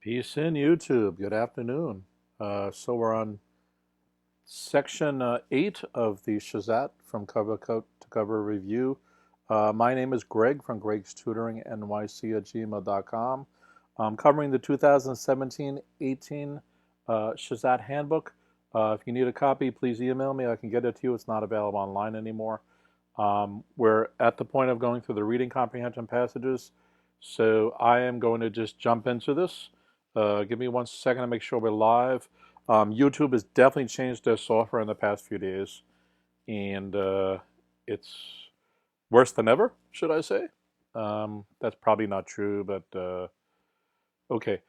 Peace in YouTube. Good afternoon. So we're on section 8 of the SHSAT from cover to cover review. My name is Greg from GregsTutoringNYC at gmail.com. I'm covering the 2017-18 SHSAT handbook. If you need a copy, please email me. I can get it to you. It's not available online anymore. We're at the point of going through the reading comprehension passages. So I am going to just jump into this. Give me 1 second to make sure we're live. YouTube has definitely changed their software in the past few days, and it's worse than ever, should I say? That's probably not true, but okay.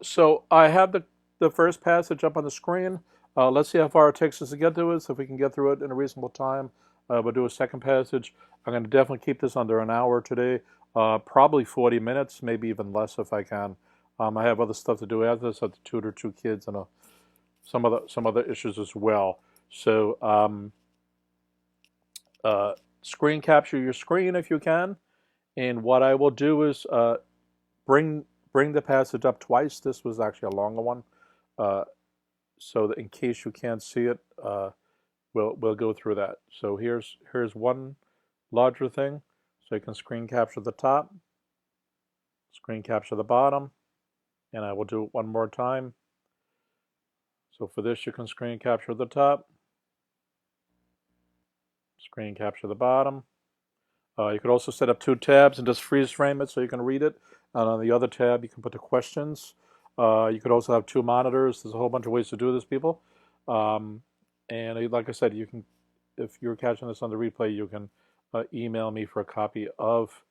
So I have the first passage up on the screen. Let's see how far it takes us to get to it. So if we can get through it in a reasonable time, we'll do a second passage. I'm going to definitely keep this under an hour today, probably 40 minutes, maybe even less if I can. I have other stuff to do after this. I have to tutor 2 kids and some other issues as well. So screen capture your screen if you can. And what I will do is bring the passage up twice. This was actually a longer one, so that in case you can't see it, we'll go through that. So here's one larger thing. So you can screen capture the top, screen capture the bottom. And I will do it one more time. So for this, you can screen capture the top, screen capture the bottom. You could also set up 2 tabs and just freeze frame it so you can read it. And on the other tab, you can put the questions. You could also have 2 monitors. There's a whole bunch of ways to do this, people. And like I said, you can, if you're catching this on the replay, you can email me for a copy of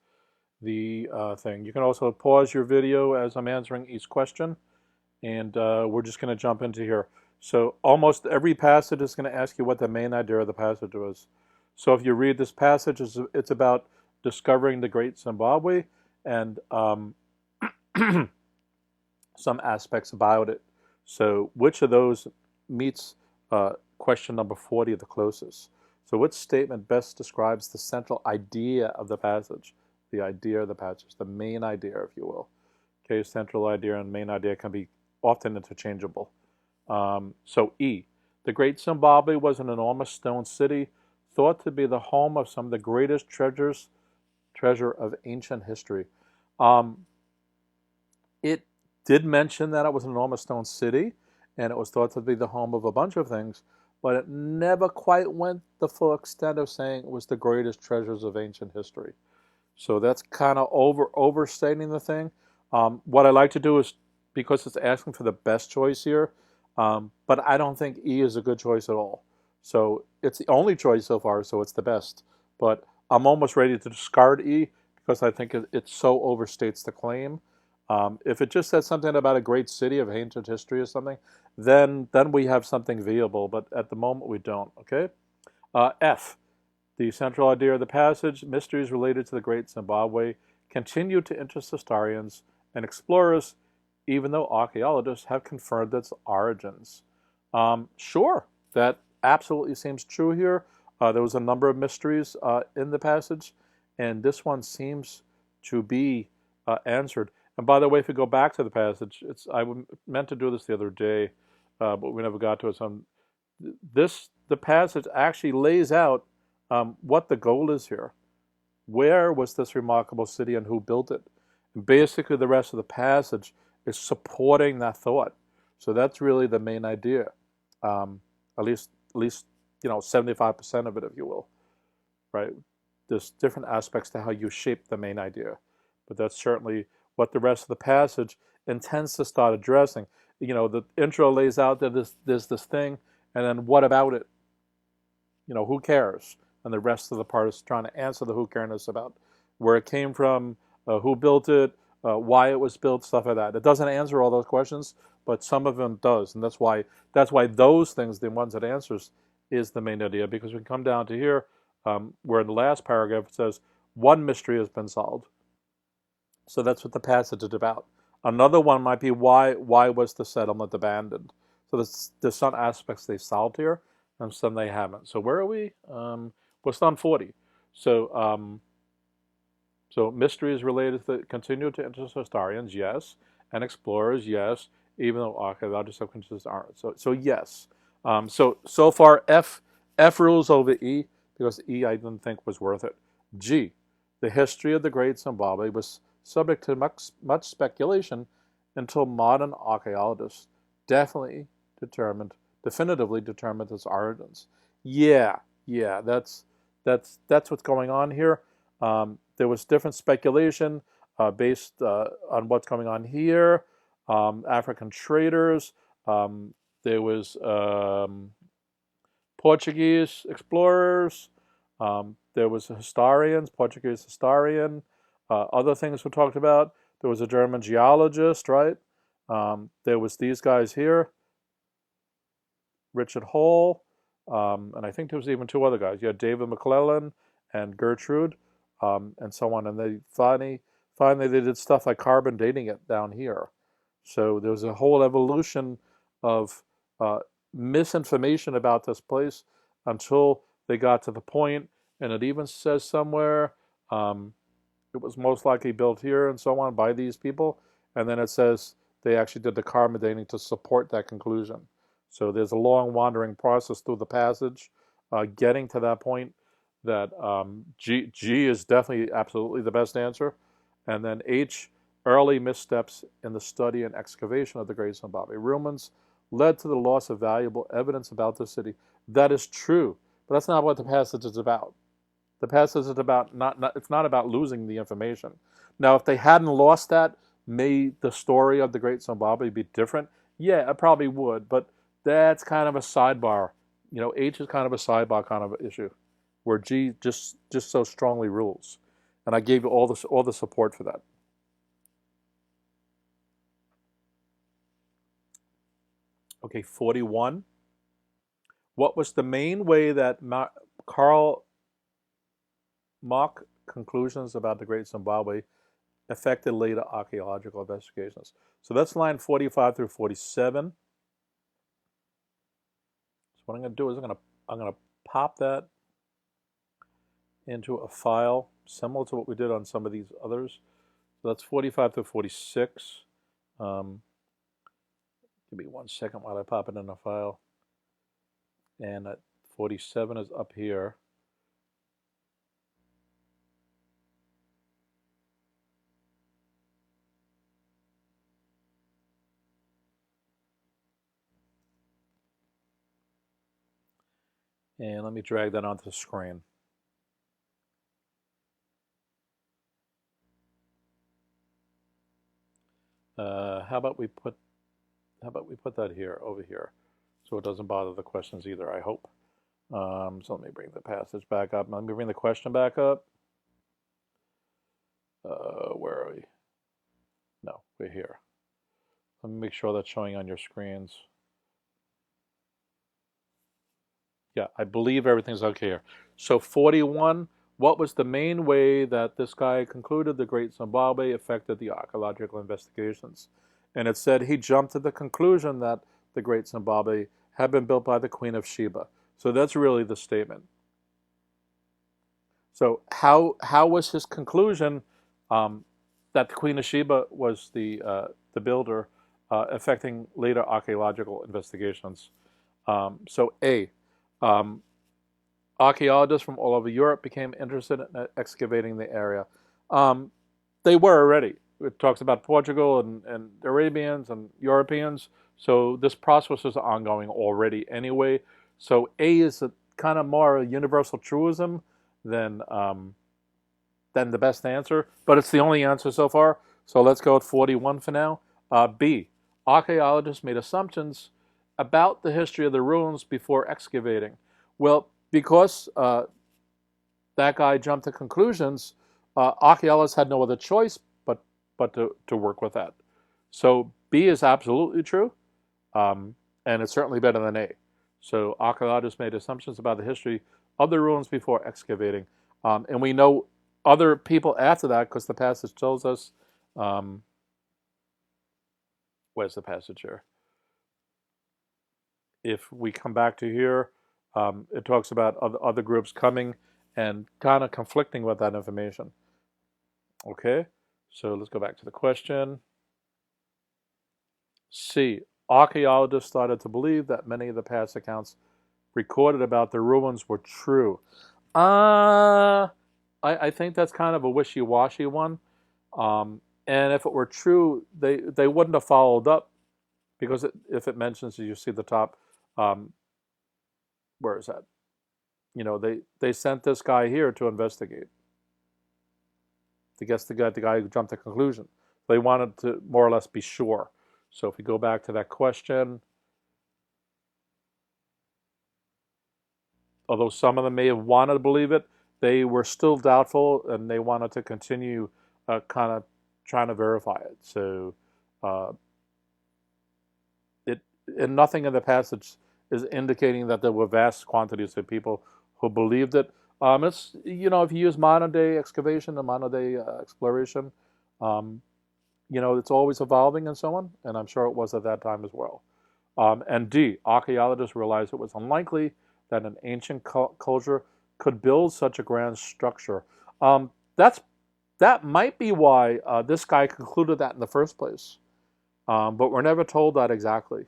the thing. You can also pause your video as I'm answering each question, and we're just going to jump into here. So almost every passage is going to ask you what the main idea of the passage was. So if you read this passage, it's about discovering the Great Zimbabwe and some aspects about it. So which of those meets question number 40 the closest? So which statement best describes the central idea of the passage? The idea of the passage, the main idea, if you will. Okay, central idea and main idea can be often interchangeable. So E, the Great Zimbabwe was an enormous stone city thought to be the home of some of the greatest treasure of ancient history. It did mention that it was an enormous stone city, and it was thought to be the home of a bunch of things, but it never quite went the full extent of saying it was the greatest treasures of ancient history. So that's kind of overstating the thing. What I like to do is, because it's asking for the best choice here, but I don't think E is a good choice at all. So it's the only choice so far, so it's the best. But I'm almost ready to discard E because I think it so overstates the claim. If it just says something about a great city of ancient history or something, then we have something viable. But at the moment, we don't. Okay. F. The central idea of the passage, mysteries related to the Great Zimbabwe, continue to interest historians and explorers, even though archaeologists have confirmed its origins. Sure, that absolutely seems true here. There was a number of mysteries in the passage, and this one seems to be answered. And by the way, if you go back to the passage, I meant to do this the other day, but we never got to it. So the passage actually lays out what the goal is here. Where was this remarkable city and who built it? And basically, the rest of the passage is supporting that thought. So that's really the main idea. At least 75% of it, if you will. Right? There's different aspects to how you shape the main idea, but that's certainly what the rest of the passage intends to start addressing. The intro lays out that there's this thing, and then what about it? Who cares? And the rest of the part is trying to answer the who careness about where it came from, who built it, why it was built, stuff like that. It doesn't answer all those questions, but some of them does, and that's why those things, the ones it answers, is the main idea. Because we come down to here, where in the last paragraph it says one mystery has been solved. So that's what the passage is about. Another one might be why was the settlement abandoned? So there's some aspects they solved here, and some they haven't. So where are we? We're still on 40. So mysteries related to continue to interest historians, yes. and explorers, yes, even though archaeologists have considered aren't. So yes. So far, F rules over E because E I didn't think was worth it. G, the history of the Great Zimbabwe was subject to much speculation until modern archaeologists definitively determined its origins. Yeah, that's what's going on here. There was different speculation based on what's going on here. African traders. There was Portuguese explorers. There was historians, Portuguese historian. Other things were talked about. There was a German geologist, right? There was these guys here, Richard Hall, and I think there was even two other guys. You had David McClellan and Gertrude, and so on. And they finally they did stuff like carbon dating it down here. So there was a whole evolution of misinformation about this place until they got to the point, and it even says somewhere it was most likely built here and so on by these people, and then it says they actually did the carbon dating to support that conclusion. So there's a long wandering process through the passage, getting to that point that G is definitely absolutely the best answer, and then H, early missteps in the study and excavation of the Great Zimbabwe ruins led to the loss of valuable evidence about the city. That is true, but that's not what the passage is about. The passage is about it's not about losing the information. Now, if they hadn't lost that, may the story of the Great Zimbabwe be different? Yeah, it probably would, but that's kind of a sidebar. You know, H is kind of a sidebar kind of issue, where G just so strongly rules. And I gave you all the support for that. Okay, 41. What was the main way that Karl Marx conclusions about the Great Zimbabwe affected later archaeological investigations? So that's line 45 through 47. So what I'm going to do is I'm going to pop that into a file similar to what we did on some of these others. So that's 45 through 46. Give me 1 second while I pop it in a file. And that 47 is up here. And let me drag that onto the screen. How about we put that here, over here, so it doesn't bother the questions either, I hope. So let me bring the passage back up. Let me bring the question back up. Where are we? No, we're here. Let me make sure that's showing on your screens. Yeah, I believe everything's okay here. So 41, what was the main way that this guy concluded the Great Zimbabwe affected the archaeological investigations? And it said he jumped to the conclusion that the Great Zimbabwe had been built by the Queen of Sheba. So that's really the statement. So how was his conclusion that the Queen of Sheba was the builder affecting later archaeological investigations? So A, archaeologists from all over Europe became interested in excavating the area. They were already. It talks about Portugal and Arabians and Europeans. So this process was ongoing already anyway. So A is a kind of more a universal truism than the best answer, but it's the only answer so far. So let's go with 41 for now. B, archaeologists made assumptions about the history of the ruins before excavating. Well, because that guy jumped to conclusions, archaeologists had no other choice but to work with that. So B is absolutely true, and it's certainly better than A. So archaeologists made assumptions about the history of the ruins before excavating, and we know other people after that because the passage tells us. Where's the passage here? If we come back to here, it talks about other groups coming and kind of conflicting with that information. Okay, so let's go back to the question. C, archaeologists started to believe that many of the past accounts recorded about the ruins were true. I think that's kind of a wishy-washy one. And if it were true, they wouldn't have followed up, because if it mentions, you see the top, where is that? They sent this guy here to investigate, to guess the guy who jumped to conclusion. They wanted to more or less be sure. So if we go back to that question, although some of them may have wanted to believe it, they were still doubtful, and they wanted to continue kind of trying to verify it. So and nothing in the passage is indicating that there were vast quantities of people who believed it. It's, if you use modern day excavation and modern day exploration, it's always evolving and so on, and I'm sure it was at that time as well. And D, archaeologists realized it was unlikely that an ancient culture could build such a grand structure. That might be why this guy concluded that in the first place, but we're never told that exactly.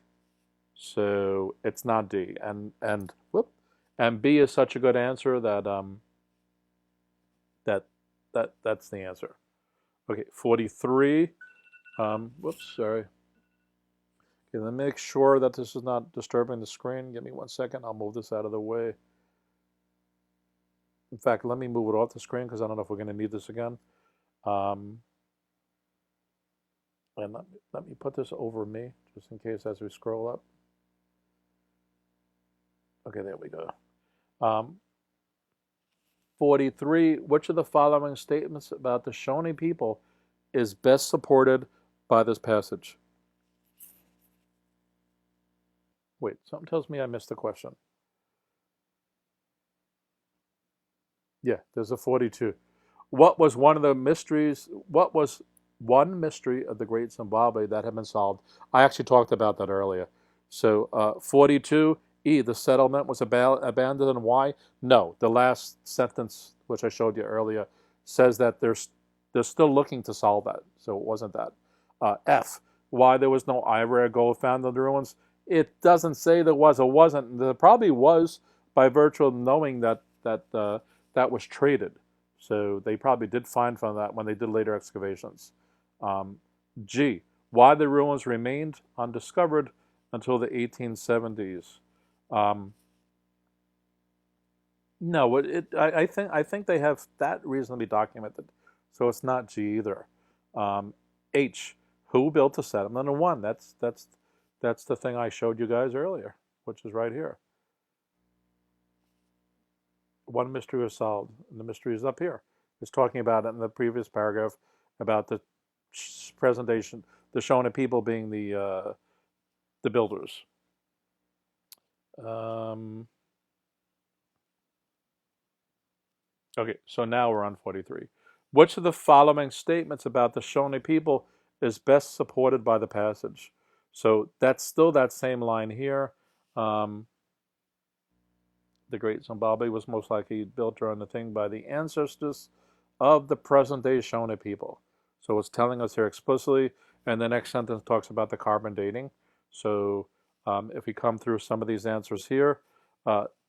So it's not D, and B is such a good answer that that's the answer. Okay, 43. Sorry. Okay, let me make sure that this is not disturbing the screen. Give me 1 second. I'll move this out of the way. In fact, let me move it off the screen, because I don't know if we're going to need this again. And let me put this over me, just in case as we scroll up. Okay, there we go. 43, which of the following statements about the Shawnee people is best supported by this passage? Wait, something tells me I missed the question. Yeah, there's a 42. What was one of the mysteries? What was one mystery of the Great Zimbabwe that had been solved? I actually talked about that earlier. So 42, E, the settlement was abandoned, and why? No, the last sentence, which I showed you earlier, says that they're still looking to solve that. So it wasn't that. F, why there was no ivory or gold found in the ruins? It doesn't say there was or wasn't. There probably was, by virtue of knowing that was traded. So they probably did find from that when they did later excavations. G, why the ruins remained undiscovered until the 1870s. No, I think they have that reasonably documented, so it's not G either. H, who built the settlement, and one. That's the thing I showed you guys earlier, which is right here. One mystery was solved, and the mystery is up here. It's talking about it in the previous paragraph about the presentation, the Shawnee people being the builders. Okay, so now we're on 43. Which of the following statements about the Shawnee people is best supported by the passage? So that's still that same line here. The Great Zimbabwe was most likely built during the thing by the ancestors of the present-day Shawnee people. So it's telling us here explicitly, and the next sentence talks about the carbon dating. So if we come through some of these answers here,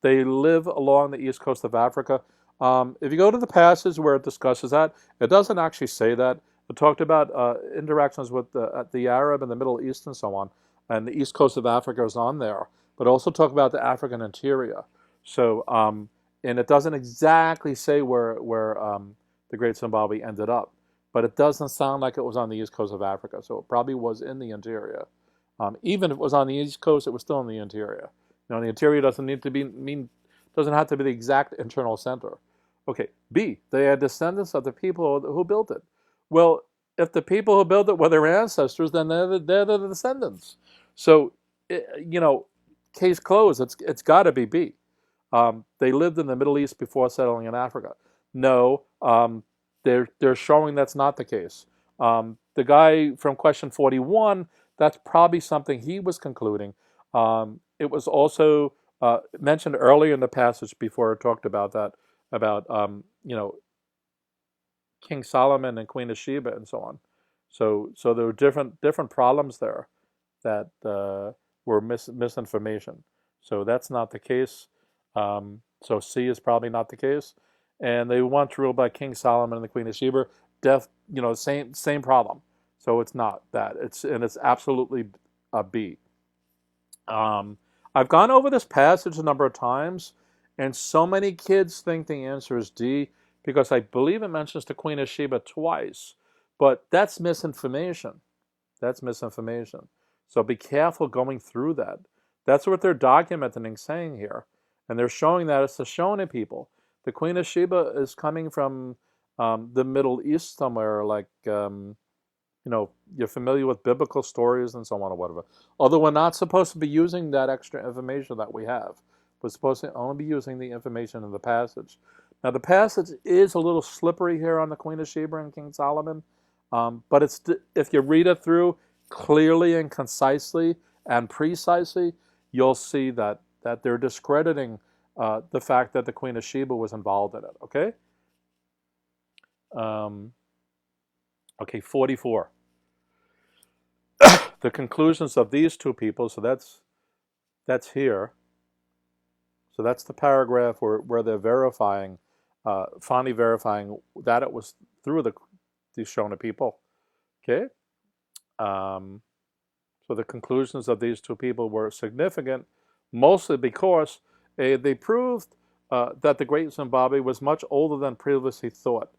they live along the east coast of Africa. If you go to the passage where it discusses that, it doesn't actually say that. It talked about interactions with the Arab and the Middle East and so on, and the east coast of Africa is on there, but also talk about the African interior. So, and it doesn't exactly say where the Great Zimbabwe ended up, but it doesn't sound like it was on the east coast of Africa, so it probably was in the interior. Even if it was on the east coast, it was still in the interior. The interior doesn't have to be the exact internal center. Okay, B, they are descendants of the people who built it. Well, if the people who built it were their ancestors, then they're the descendants. So, case closed. It's got to be B. They lived in the Middle East before settling in Africa. No, they're showing that's not the case. The guy from question 41, that's probably something he was concluding. It was also mentioned earlier in the passage before it talked about that, about King Solomon and Queen of Sheba and so on. So there were different problems there. that were misinformation. So that's not the case. So C is probably not the case. And they once ruled by King Solomon and the Queen of Sheba. Same problem. So it's not that. It's absolutely a B. I've gone over this passage a number of times, and so many kids think the answer is D because I believe it mentions the Queen of Sheba twice, but that's misinformation. That's misinformation. So be careful going through that. That's what they're documenting and saying here. And they're showing that it's the Shona people. The Queen of Sheba is coming from the Middle East somewhere, like, you're familiar with biblical stories and so on or whatever. Although we're not supposed to be using that extra information that we have. We're supposed to only be using the information in the passage. Now, the passage is a little slippery here on the Queen of Sheba and King Solomon. But if you read it through clearly and concisely and precisely, you'll see that they're discrediting the fact that the Queen of Sheba was involved in it, okay? Okay, 44. The conclusions of these two people, so that's here. So that's the paragraph where they're verifying, finally verifying that it was through these Shona people. Okay? So the conclusions of these two people were significant, mostly because they proved that the Great Zimbabwe was much older than previously thought.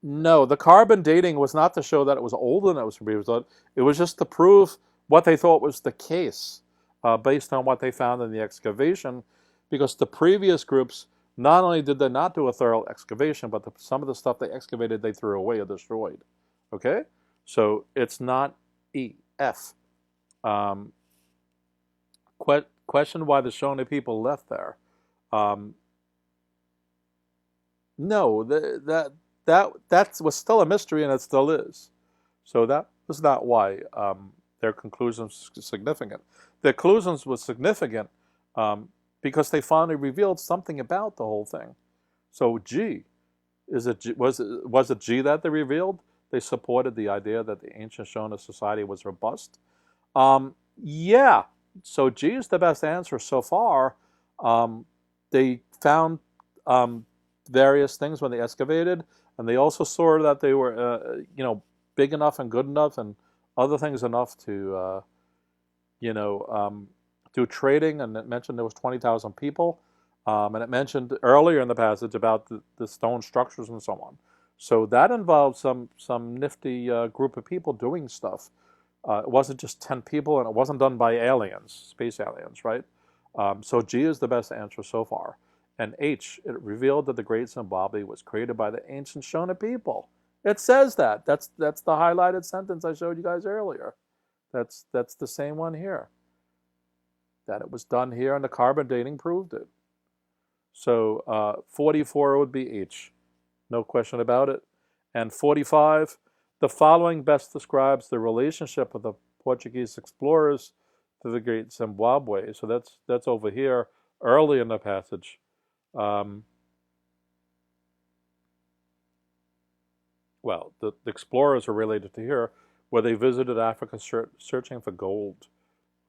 No, the carbon dating was not to show that it was older than it was previously thought. It was just to prove what they thought was the case based on what they found in the excavation, because the previous groups, not only did they not do a thorough excavation, but some of the stuff they excavated they threw away or destroyed. Okay? So it's not E, F. Question why the Shona people left there. No, that was still a mystery, and it still is. So that was not why their conclusions were significant. Their conclusions were significant because they finally revealed something about the whole thing. So G, was it G that they revealed? They supported the idea that the ancient Shona society was robust. Yeah, so G is the best answer so far. They found various things when they excavated, and they also saw that they were, big enough and good enough, and other things enough to, do trading. And it mentioned there was 20,000 people, and it mentioned earlier in the passage about the stone structures and so on. So that involved some nifty group of people doing stuff. It wasn't just 10 people, and it wasn't done by aliens, space aliens, right? So G is the best answer so far. And H, it revealed that the Great Zimbabwe was created by the ancient Shona people. It says that. That's the highlighted sentence I showed you guys earlier. That's the same one here. That it was done here, and the carbon dating proved it. So 44 would be H. No question about it. And 45, the following best describes the relationship of the Portuguese explorers to the Great Zimbabwe. So that's over here early in the passage. Well, the explorers are related to here, where they visited Africa searching for gold.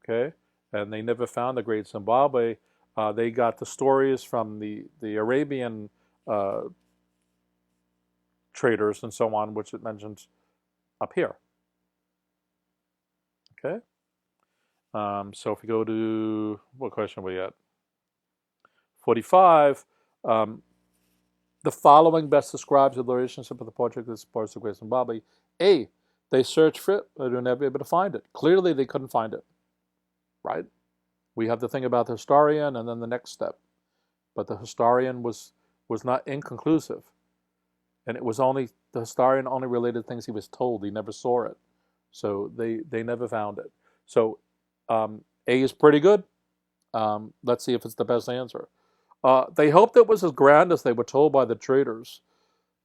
Okay? And they never found the Great Zimbabwe. They got the stories from the Arabian traders and so on, which it mentions up here. Okay? So if we go to, what question are we at? 45, the following best describes the relationship of the Portuguese explorers to Great Zimbabwe. A, they searched for it, but they were never able to find it. Clearly, they couldn't find it, right? We have the thing about the historian and then the next step. But the historian was not inconclusive. And it was the historian only related things he was told. He never saw it. So they never found it. So A is pretty good. Let's see if it's the best answer. They hoped it was as grand as they were told by the traders.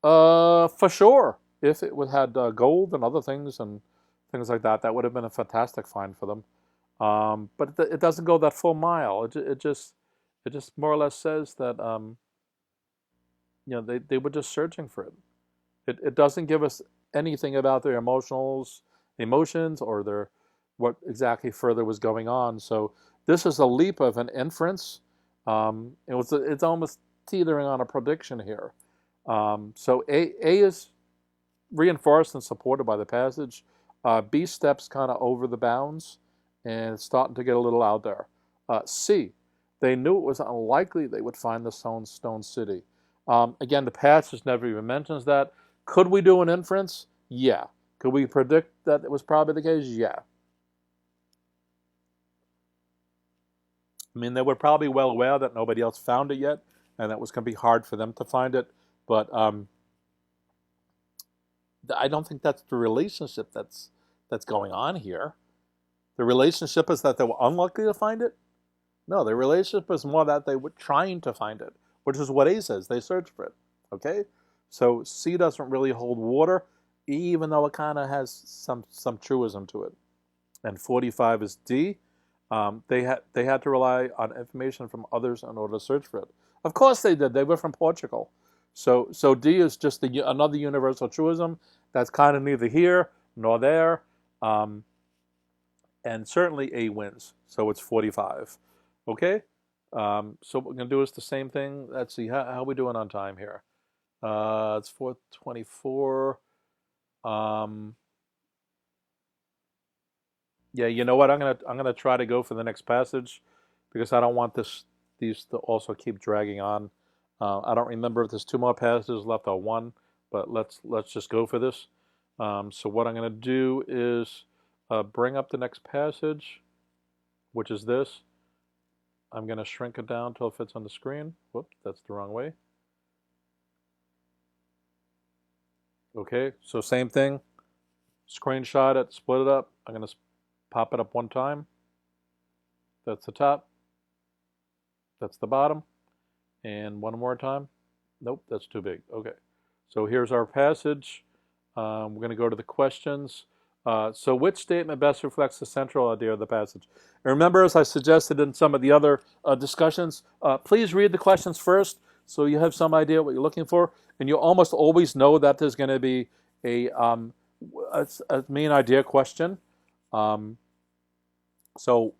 For sure. If it had gold and other things and things like that, that would have been a fantastic find for them. But it doesn't go that full mile. It just more or less says that they were just searching for it. It doesn't give us anything about their emotions or their what exactly further was going on. So this is a leap of an inference. It's almost teetering on a prediction here. So A is reinforced and supported by the passage. B steps kind of over the bounds, and it's starting to get a little out there. C, they knew it was unlikely they would find the stone city. Again, the passage never even mentions that. Could we do an inference? Yeah. Could we predict that it was probably the case? Yeah. I mean, they were probably well aware that nobody else found it yet, and that was going to be hard for them to find it. But I don't think that's the relationship that's going on here. The relationship is that they were unlucky to find it? No, the relationship is more that they were trying to find it, which is what A says. They searched for it. Okay? So C doesn't really hold water, even though it kind of has some truism to it. And 45 is D. They had to rely on information from others in order to search for it. Of course they did. They were from Portugal. So D is just another universal truism that's kind of neither here nor there. And certainly A wins. So it's 45. Okay? So what we're going to do is the same thing. Let's see. How are we doing on time here? It's 4:24. Yeah, you know what? I'm gonna try to go for the next passage because I don't want these to also keep dragging on. I don't remember if there's 2 more passages left or 1, but let's just go for this. So what I'm gonna do is bring up the next passage, which is this. I'm gonna shrink it down till it fits on the screen. Whoops, that's the wrong way. Okay, so same thing. Screenshot it, split it up. I'm gonna pop it up one time. That's the top. That's the bottom. And one more time. Nope, that's too big. Okay. So here's our passage. We're going to go to the questions. So which statement best reflects the central idea of the passage? And remember, as I suggested in some of the other discussions, please read the questions first so you have some idea what you're looking for. And you almost always know that there's going to be a main idea question. So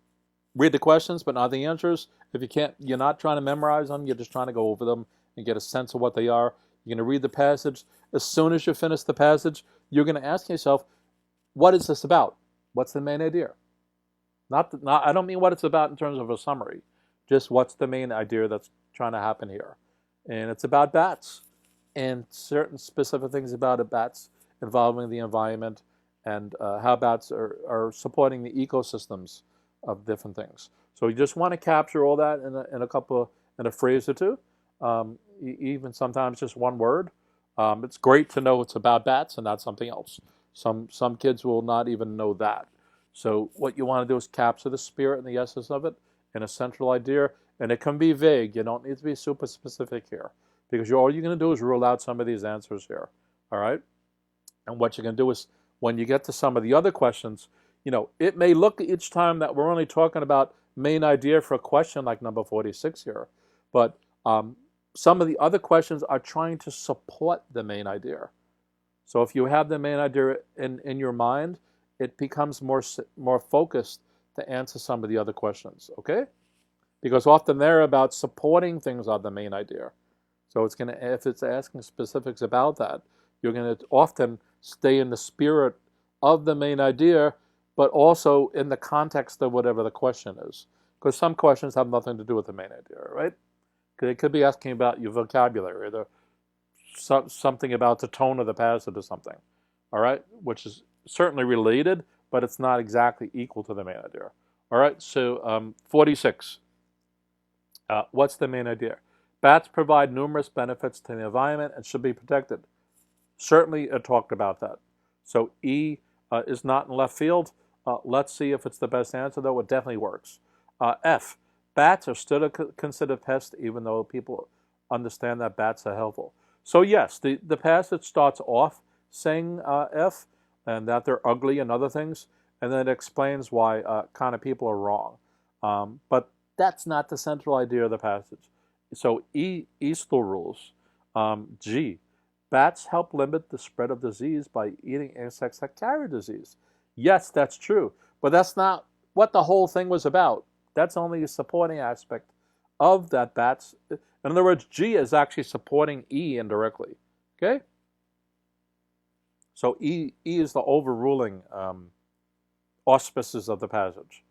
read the questions, but not the answers. If you can't, you're not trying to memorize them. You're just trying to go over them and get a sense of what they are. You're going to read the passage. As soon as you finish the passage, you're going to ask yourself, what is this about? What's the main idea? I don't mean what it's about in terms of a summary. Just what's the main idea that's trying to happen here? And it's about bats and certain specific things about bats involving the environment and how bats are supporting the ecosystems of different things. So you just want to capture all that in a phrase or two, even sometimes just one word. It's great to know it's about bats and not something else. Some kids will not even know that. So what you want to do is capture the spirit and the essence of it in a central idea, and it can be vague. You don't need to be super specific here because all you're going to do is rule out some of these answers here. All right? And what you're going to do is when you get to some of the other questions, it may look each time that we're only talking about main idea for a question like number 46 here, but some of the other questions are trying to support the main idea. So if you have the main idea in your mind, it becomes more focused to answer some of the other questions, okay? Because often they're about supporting things on the main idea. So if it's asking specifics about that, you're going to often stay in the spirit of the main idea, but also in the context of whatever the question is. Because some questions have nothing to do with the main idea, right? It could be asking about your vocabulary or something about the tone of the passage or something, all right? Which is certainly related, but it's not exactly equal to the main idea. All right, so 46. What's the main idea? Bats provide numerous benefits to the environment and should be protected. Certainly it talked about that. So E is not in left field. Let's see if it's the best answer, though. It definitely works. F, bats are still considered pests, even though people understand that bats are helpful. So yes, the passage starts off saying F, and that they're ugly and other things, and then it explains why kind of people are wrong. But that's not the central idea of the passage. So E still rules. G, bats help limit the spread of disease by eating insects that carry disease. Yes, that's true. But that's not what the whole thing was about. That's only a supporting aspect of that bats. In other words, G is actually supporting E indirectly. Okay? So E is the overruling auspices of the passage.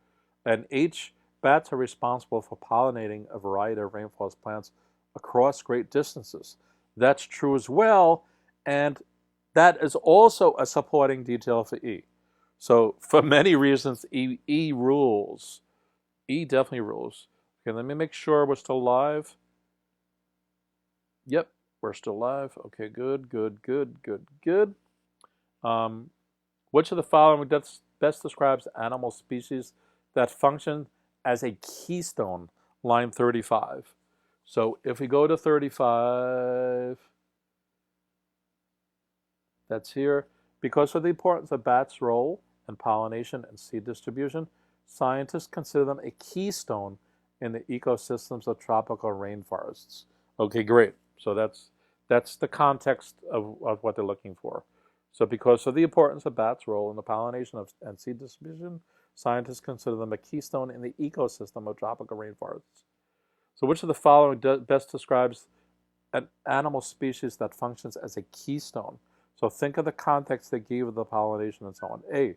And H, bats are responsible for pollinating a variety of rainforest plants across great distances. That's true as well, and that is also a supporting detail for E. So for many reasons, E rules. E definitely rules. Okay, let me make sure we're still live. Yep, we're still live. Okay, good. Which of the following best describes animal species that function as a keystone? Line 35. So if we go to 35, that's here. Because of the importance of bats' role in pollination and seed distribution, scientists consider them a keystone in the ecosystems of tropical rainforests. Okay, great. So that's the context of what they're looking for. So because of the importance of bats' role in the pollination and seed distribution, scientists consider them a keystone in the ecosystem of tropical rainforests. So which of the following best describes an animal species that functions as a keystone? So think of the context they gave of the pollination and so on. A,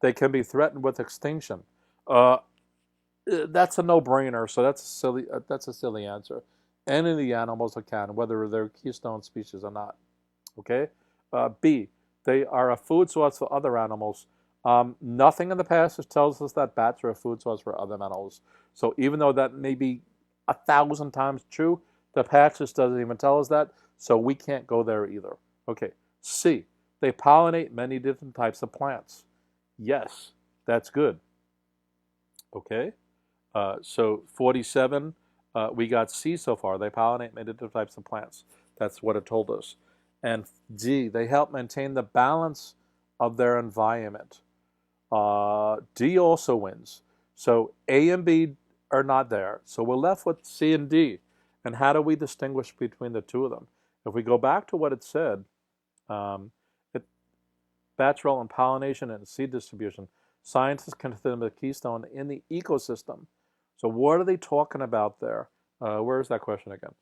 they can be threatened with extinction. That's a no-brainer, so that's a silly answer. Any of the animals that can, whether they're keystone species or not. Okay? B, they are a food source for other animals. Nothing in the passage tells us that bats are a food source for other animals. So even though that may be 1,000 times true, the passage doesn't even tell us that, so we can't go there either. Okay. C, they pollinate many different types of plants. Yes, that's good. Okay. So 47, we got C so far. They pollinate many different types of plants. That's what it told us. And D, they help maintain the balance of their environment. D also wins. So A and B are not there. So we're left with C and D. And how do we distinguish between the two of them? If we go back to what it said, bats' role in pollination and seed distribution, scientists consider them a keystone in the ecosystem. So what are they talking about there? Where is that question again?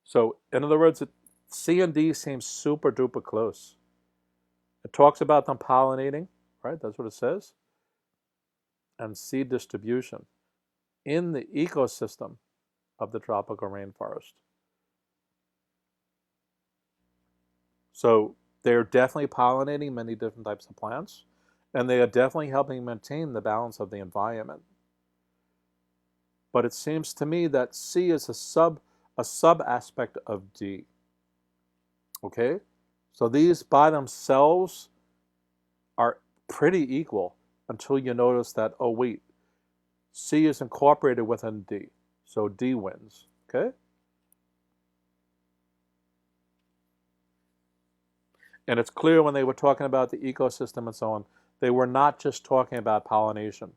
So in other words, C and D seem super duper close. It talks about them pollinating, right? That's what it says. And seed distribution in the ecosystem of the tropical rainforest. So they're definitely pollinating many different types of plants, and they are definitely helping maintain the balance of the environment. But it seems to me that C is a sub aspect of D. Okay? So these by themselves are pretty equal until you notice that, oh wait, C is incorporated within D. So D wins. Okay? And it's clear when they were talking about the ecosystem and so on, they were not just talking about pollination.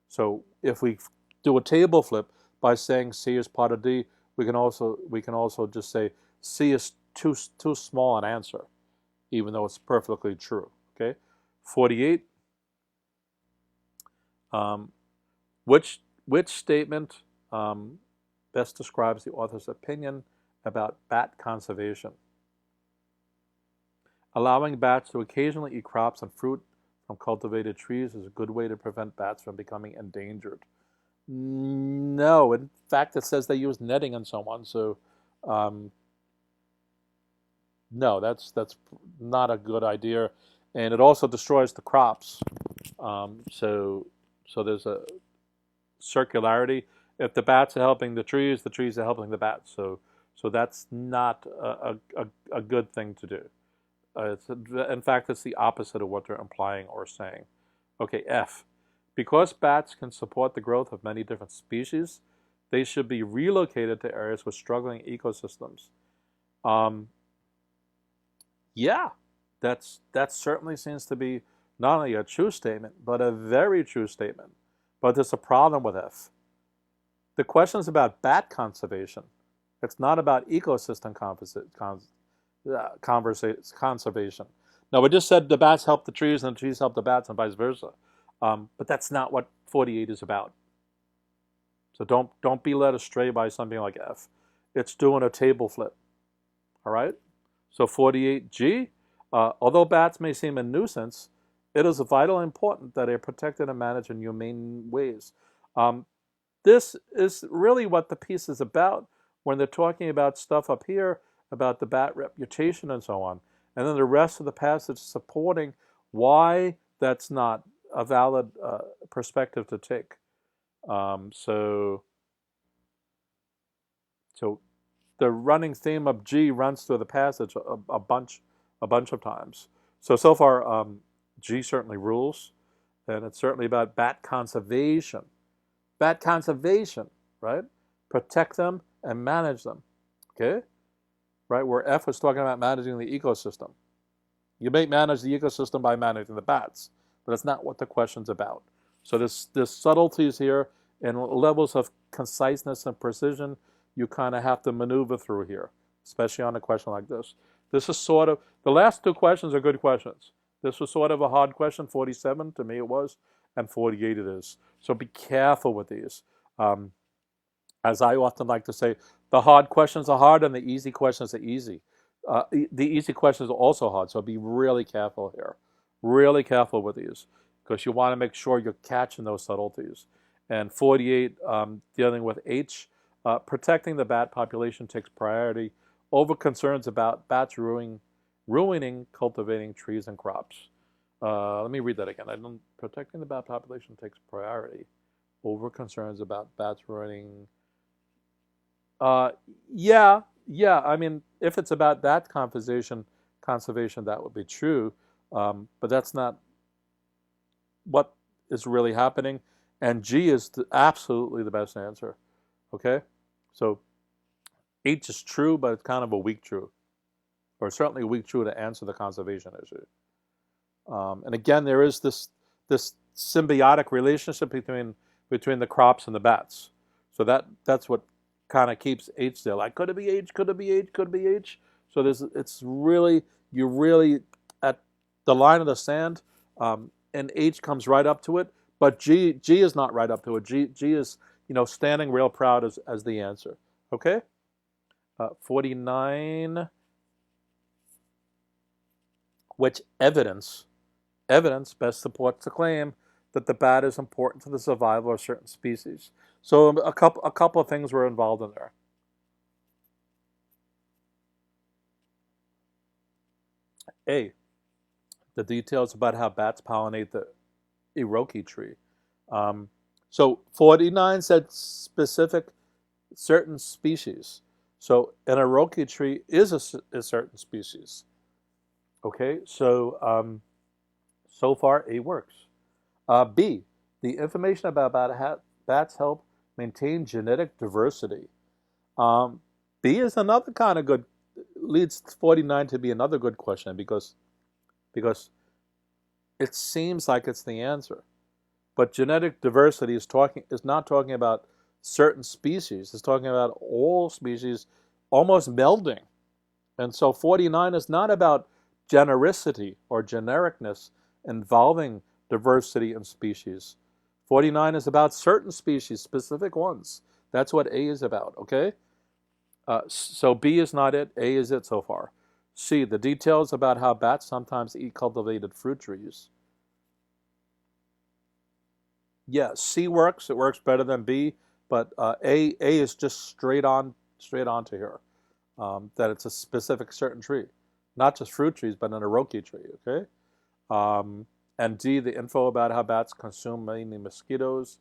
So if we do a table flip by saying C is part of D, we can also just say C is too small an answer, even though it's perfectly true. Okay, 48. Which statement best describes the author's opinion about bat conservation? Allowing bats to occasionally eat crops and fruit from cultivated trees is a good way to prevent bats from becoming endangered. No, in fact, it says they use netting and so on. So, no, that's not a good idea, and it also destroys the crops. So there's a circularity. If the bats are helping the trees are helping the bats. So that's not a good thing to do. In fact, it's the opposite of what they're implying or saying. Okay, F. Because bats can support the growth of many different species, they should be relocated to areas with struggling ecosystems. Yeah, that certainly seems to be not only a true statement, but a very true statement. But there's a problem with F. The question is about bat conservation. It's not about ecosystem conservation. Now, we just said the bats help the trees and the trees help the bats and vice versa. But that's not what 48 is about. So don't be led astray by something like F. It's doing a table flip. All right? So 48G, although bats may seem a nuisance, it is vitally important that they are protected and managed in humane ways. This is really what the piece is about when they're talking about stuff up here, about the bat reputation and so on. And then the rest of the passage supporting why that's not a valid perspective to take. So the running theme of G runs through the passage a bunch of times. So far, G certainly rules, and it's certainly about bat conservation. Bat conservation, right? Protect them and manage them, okay? Right, where F was talking about managing the ecosystem. You may manage the ecosystem by managing the bats, but that's not what the question's about. So there's subtleties here and levels of conciseness and precision you kind of have to maneuver through here, especially on a question like this. This is sort of, the last two questions are good questions. This was sort of a hard question, 47, to me it was, and 48 it is. So be careful with these. As I often like to say, the hard questions are hard and the easy questions are easy. The easy questions are also hard, so be really careful here. Really careful with these, because you want to make sure you're catching those subtleties. And 48, dealing with H, protecting the bat population takes priority over concerns about bats ruining cultivating trees and crops. Let me read that again. Protecting the bat population takes priority over concerns about bats ruining. Yeah. I mean, if it's about that conservation, that would be true. But that's not what is really happening. And G is absolutely the best answer. Okay? So H is true, but it's kind of a weak true. Or certainly a weak true to answer the conservation issue. And again, there is this symbiotic relationship between the crops and the bats. So that's what kind of keeps H there. Like, could it be H? Could it be H? Could it be H? So you're really at the line of the sand, and H comes right up to it. But G is not right up to it. G is, standing real proud as the answer. Okay? 49. Which evidence best supports the claim that the bat is important to the survival of certain species. So a couple of things were involved in there. A, the details about how bats pollinate the Iroquois tree. So 49 said specific certain species. So an Iroquois tree is a certain species. Okay, so so far A works. B, the information about bats help maintain genetic diversity. B is another kind of good, leads 49 to be another good question because it seems like it's the answer. But genetic diversity is not talking about certain species. It's talking about all species almost melding. And so 49 is not about genericity or genericness involving diversity in species. 49 is about certain species, specific ones. That's what A is about, okay? So B is not it, A is it so far. C, the details about how bats sometimes eat cultivated fruit trees. Yeah, C works, it works better than B, but A is just straight on to here. That it's a specific certain tree. Not just fruit trees, but an Iroquois tree, okay? And D, the info about how bats consume mainly mosquitoes,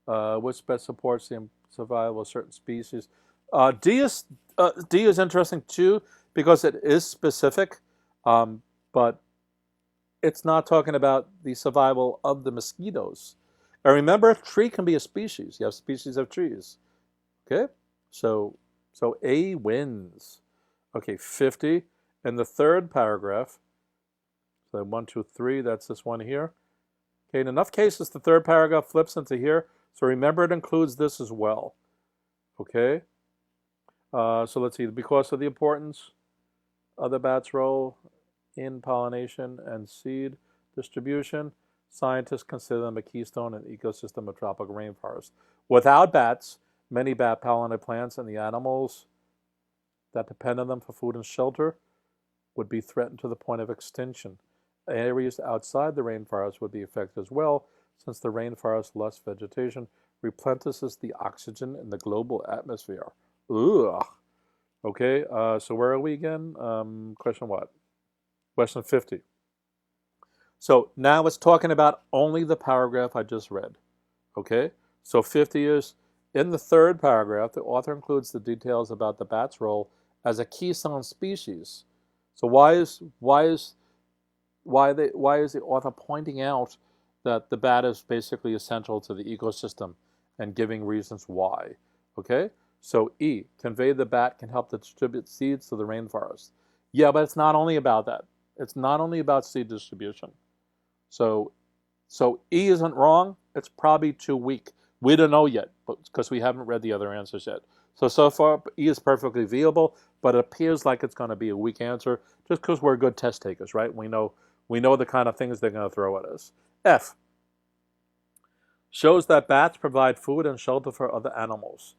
which best supports the survival of certain species. D is interesting too because it is specific, but it's not talking about the survival of the mosquitoes. And remember, a tree can be a species. You have species of trees, okay? So A wins. Okay, 50. In the third paragraph, so 1, 2, 3, that's this one here. Okay, in enough cases, the third paragraph flips into here. So remember, it includes this as well. Okay? So let's see. Because of the importance of the bat's role in pollination and seed distribution, Scientists consider them a keystone in the ecosystem of tropical rainforest. Without bats, many bat-pollinated plants and the animals that depend on them for food and shelter would be threatened to the point of extinction. Areas outside the rainforest would be affected as well, since the rainforest's lush vegetation replenishes the oxygen in the global atmosphere. Ugh. Okay, so where are we again? Question what? Question 50. So now it's talking about only the paragraph I just read. Okay, so 50 is, in the third paragraph, the author includes the details about the bat's role as a keystone species. So why is the author pointing out that the bat is basically essential to the ecosystem and giving reasons why? Okay, so E, convey the bat can help to distribute seeds to the rainforest. Yeah, but it's not only about that. It's not only about seed distribution. So E isn't wrong. It's probably too weak. We don't know yet, because we haven't read the other answers yet. So far, E is perfectly viable, but it appears like it's going to be a weak answer just because we're good test takers, right? We know the kind of things they're going to throw at us. F, shows that bats provide food and shelter for other animals.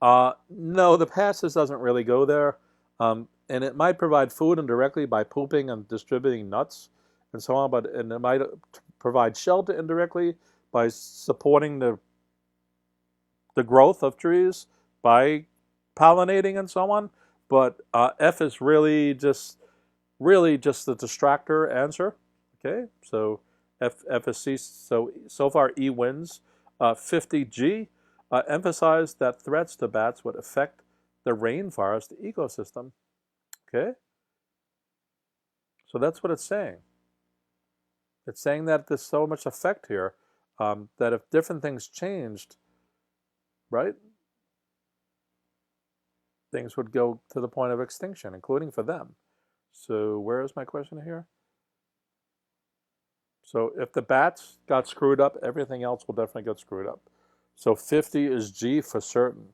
No, the passage doesn't really go there. And it might provide food indirectly by pooping and distributing nuts and so on, and it might provide shelter indirectly by supporting the growth of trees by pollinating and so on. But F is really just the distractor answer. Okay, so F is C. So far E wins. 50G emphasized that threats to bats would affect the rainforest ecosystem. Okay, so that's what it's saying. It's saying that there's so much effect here that if different things changed, right, things would go to the point of extinction, including for them. So where is my question here? So if the bats got screwed up, everything else will definitely get screwed up. So 50 is G for certain.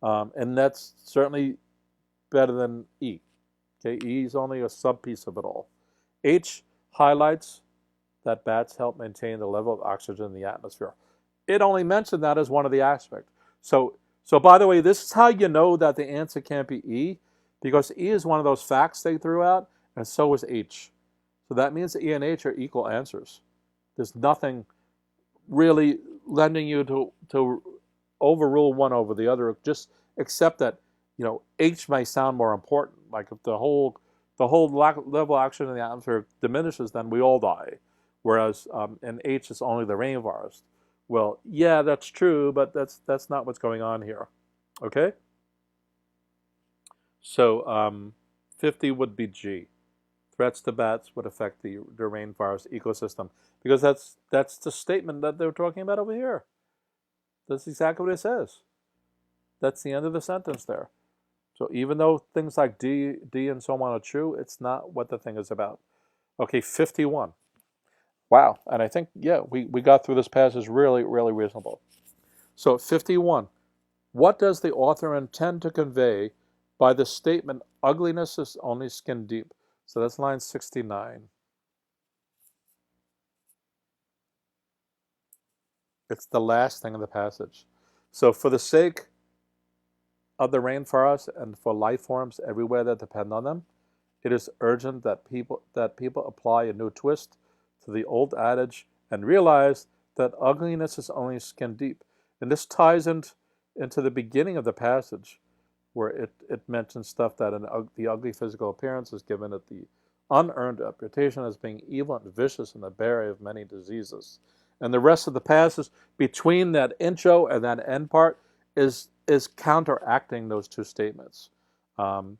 And that's certainly better than E. Okay, E is only a sub-piece of it all. H highlights that bats help maintain the level of oxygen in the atmosphere. It only mentioned that as one of the aspects. So by the way, this is how you know that the answer can't be E, because E is one of those facts they threw out, and so is H. So that means that E and H are equal answers. There's nothing really lending you to overrule one over the other, just accept that, H may sound more important. Like if the whole level of oxygen in the atmosphere diminishes, then we all die. Whereas in H, it's only the rainforest. Well, yeah, that's true, but that's not what's going on here. Okay? So 50 would be G. Threats to bats would affect the rainforest ecosystem, because that's the statement that they're talking about over here. That's exactly what it says. That's the end of the sentence there. So even though things like D and so on are true, it's not what the thing is about. Okay, 51. Wow, and I think, yeah, we got through this passage really, really reasonable. So 51, what does the author intend to convey by the statement, ugliness is only skin deep? So that's line 69. It's the last thing in the passage. So for the sake of the rainforest and for life forms everywhere that depend on them, it is urgent that people apply a new twist to the old adage and realize that ugliness is only skin deep. And this ties into the beginning of the passage, where it mentions stuff that the ugly physical appearance is given it the unearned reputation as being evil and vicious and the bearer of many diseases. And the rest of the passage between that intro and that end part is counteracting those two statements. This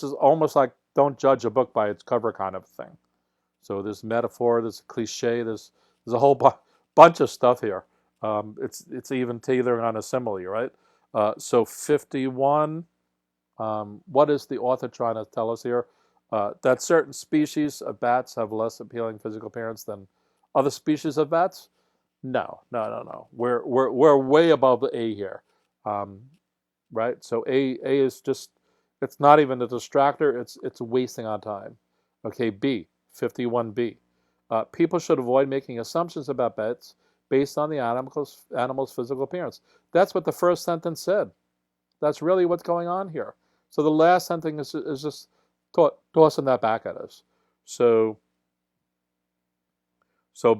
is almost like don't judge a book by its cover kind of thing. So there's metaphor, there's a cliche, there's a whole bunch of stuff here. It's even teetering on a simile, right? So 51, what is the author trying to tell us here? That certain species of bats have less appealing physical appearance than other species of bats? No. We're way above the A here, right? So A is just, it's not even a distractor. It's wasting our time. Okay, B, 51B. People should avoid making assumptions about pets based on the animal's physical appearance. That's what the first sentence said. That's really what's going on here. So the last sentence is just tossing that back at us. So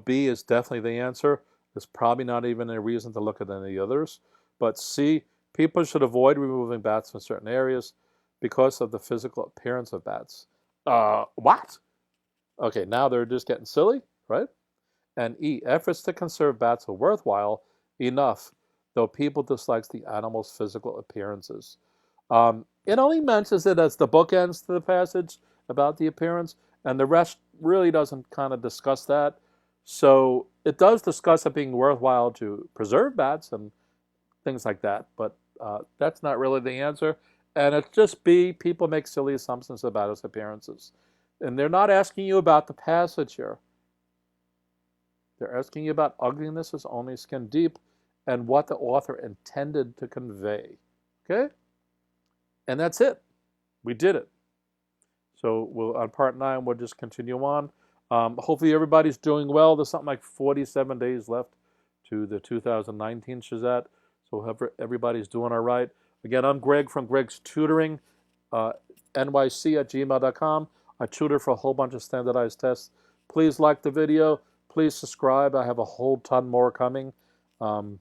B is definitely the answer. There's probably not even a reason to look at any others. But C, people should avoid removing bats from certain areas because of the physical appearance of bats. What? Okay, now they're just getting silly, right? And E, efforts to conserve bats are worthwhile enough, though people dislike the animal's physical appearances. It only mentions it as the bookends to the passage about the appearance, and the rest really doesn't kind of discuss that. So it does discuss it being worthwhile to preserve bats and things like that, but that's not really the answer. And it's just B, people make silly assumptions about its appearances. And they're not asking you about the passage here. They're asking you about ugliness is only skin deep and what the author intended to convey. Okay? And that's it. We did it. So on part 9, we'll just continue on. Hopefully everybody's doing well. There's something like 47 days left to the 2019 SHSAT. So everybody's doing all right. Again, I'm Greg from Greg's Tutoring, NYC@gmail.com. I tutor for a whole bunch of standardized tests. Please like the video. Please subscribe. I have a whole ton more coming. I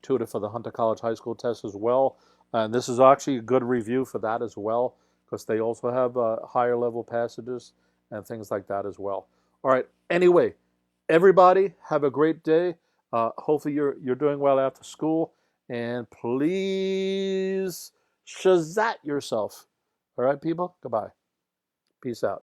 tutor for the Hunter College High School test as well. And this is actually a good review for that as well, because they also have higher level passages and things like that as well. All right. Anyway, everybody have a great day. Hopefully you're doing well after school. And please SHSAT yourself. All right, people? Goodbye. Peace out.